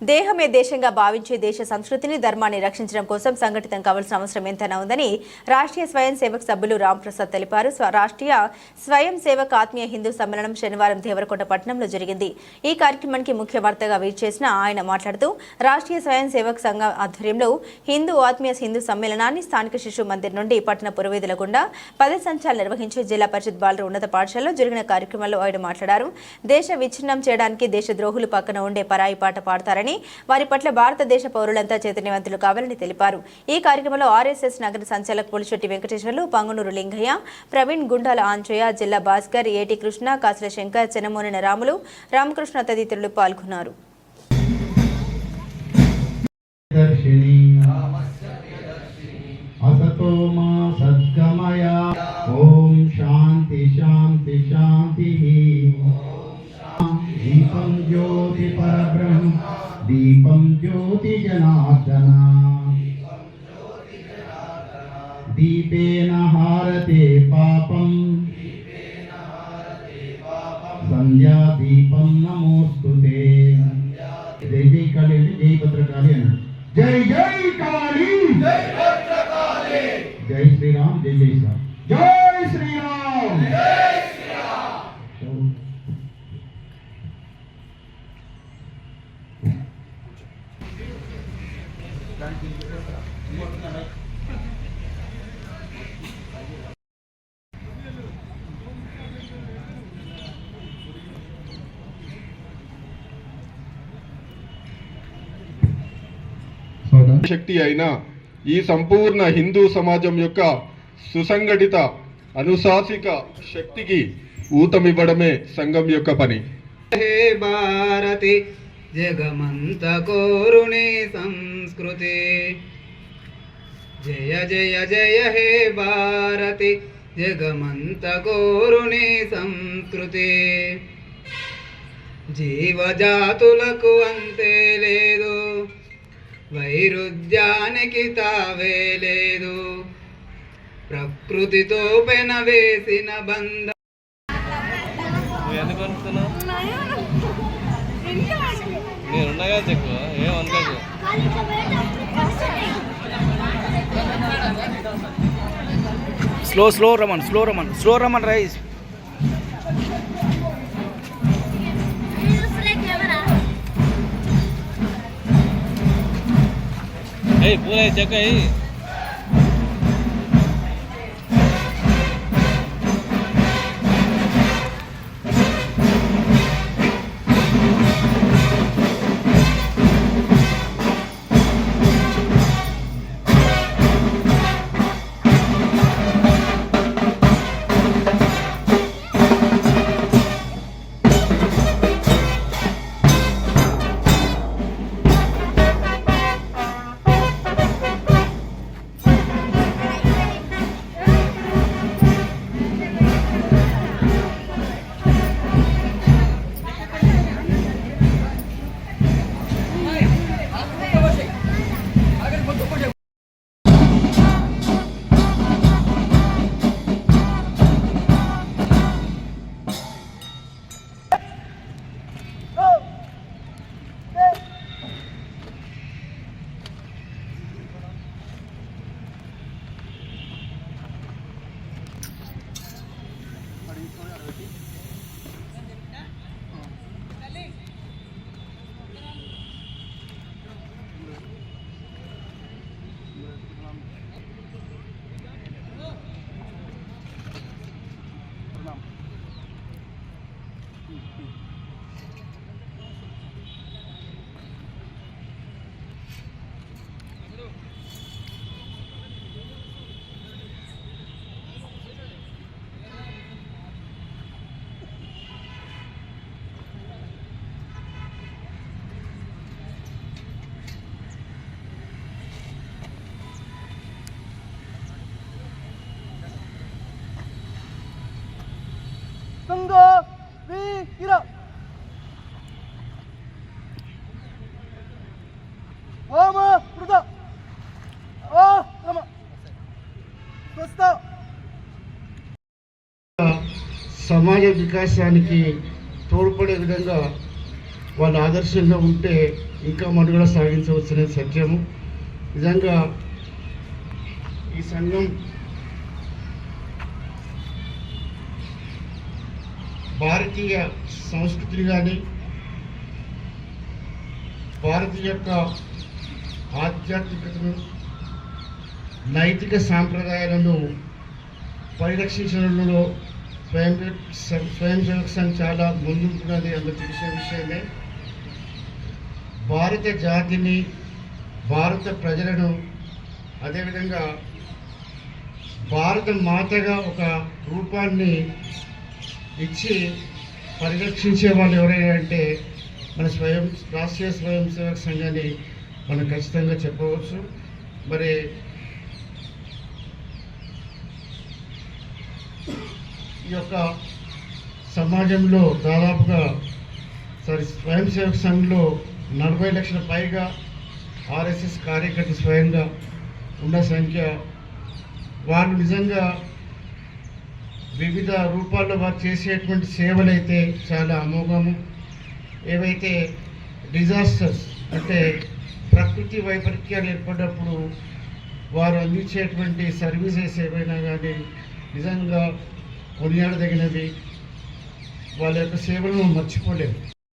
దేహమే దేశంగా భావించే దేశ సంస్కృతిని ధర్మాన్ని రక్షించడం కోసం సంఘటితం కావాల్సిన అవసరం ఎంతైనా ఉందని రాష్ట్రీయ స్వయం సేవక్ సభ్యులు రాంప్రసాద్ తెలిపారు. రాష్ట్రీయ స్వయం సేవక్ ఆత్మీయ హిందూ సమ్మేళనం శనివారం దేవరకొండ పట్టణంలో జరిగింది. ఈ కార్యక్రమానికి ముఖ్య వార్తగా వీచేసిన ఆయన మాట్లాడుతూ రాష్ట్రీయ స్వయం సేవక్ సంఘం ఆధ్వర్యంలో ఆత్మీయ హిందూ సమ్మేళనాన్ని స్థానిక శిశు మందిర్ నుండి పట్టణ పురవీధుల గుండా పదసంచాలు నిర్వహించి జిల్లా పరిషత్ బాలుర ఉన్నత పాఠశాలలో జరిగిన కార్యక్రమంలో ఆయన మాట్లాడారు. దేశ విచ్ఛిన్నం చేయడానికి దేశద్రోహులు పక్కన ఉండే పరాయి పాట పాడతారని, వారి పట్ల భారతదేశ పౌరులంతా చైతన్యవంతులు కావాలని తెలిపారు. ఈ కార్యక్రమంలో ఆర్ఎస్ఎస్ నగర సంచాలక్ పులిశెట్టి వెంకటేశ్వర్లు, పంగునూరు లింగయ్య, ప్రవీణ్, గుండాల ఆంజయ్య, జిల్లా భాస్కర్, ఏటి కృష్ణ, కాసుల శంకర్, చెనమూనిన రాములు, రామకృష్ణ తదితరులు పాల్గొన్నారు. దీపం జ్యోతి పరబ్రహ్మ దీపం జ్యోతి జనార్దన దీపేన హారతే పాపం సంధ్యా దీపం నమోస్తుతే. జై జై కాళీ అంటే జై భద్రకాళి అన్నాడు. జై జై కాళీ, జై భద్రకాళి, జై శ్రీరామ్, జై జై శ్రీరామ్, జై శ్రీరామ్, జై శ్రీరామ్. శక్తి అయిన ఈ సంపూర్ణ హిందూ సమాజం యొక్క సుసంఘటిత అనుశాసిక శక్తికి ఊతమివ్వడమే సంఘం యొక్క పని. హే భారతి జగమంత కోరుని సంస్కృతి, జయ జయ జయ హే భారతి జగమంత కోరుని సంస్కృతి. జీవజాతులకు అంతే లేదు, వైరుధ్యానికి తావే లేదు, ప్రకృతితో పెనవేసిన బంధ. నేనుండగా చెక్కు ఏమనుకోదు. స్లో రమన్ రైస్. పూరా చెక్క వీర ఓమ వృత ఓ రమ స్వస్థ. సమాజ వికాసానికి తోడ్పడే విధంగా వాళ్ళు ఆదర్శంగా ఉంటే ఇంకా మనుగడ సాగించవచ్చనే సత్యము. నిజంగా ఈ సంఘం భారతీయ సంస్కృతిని కానీ భారతీయ యొక్క ఆధ్యాత్మికతను నైతిక సాంప్రదాయాలను పరిరక్షించడంలో స్వయం సేవక సంఘ్ చాలా ముందుంటున్నది అందరూ తెలిసిన విషయమే. భారత జాతిని, భారత ప్రజలను, అదేవిధంగా భారత మాతగా ఒక రూపాన్ని ఇచ్చి పరిరక్షించే వాళ్ళు ఎవరైనా అంటే మన రాష్ట్రీయ స్వయం సేవక సంఘాన్ని మనం ఖచ్చితంగా చెప్పవచ్చు. మరి ఈ యొక్క సమాజంలో దాదాపుగా స్వయం సేవక సంఘంలో 40 లక్షల పైగా ఆర్ఎస్ఎస్ కార్యకర్తలు స్వయంగా ఉన్న సంఖ్య. వాళ్ళు నిజంగా వివిధ రూపాల్లో వారు చేసేటువంటి సేవలైతే చాలా అమోఘము. ఏవైతే డిజాస్టర్స్ అంటే ప్రకృతి వైపరీత్యాలు ఏర్పడినప్పుడు వారు అందించేటువంటి సర్వీసెస్ ఏవైనా కానీ నిజంగా కొనియాడదగినవి. వాళ్ళ యొక్క సేవలను మర్చిపోలేము.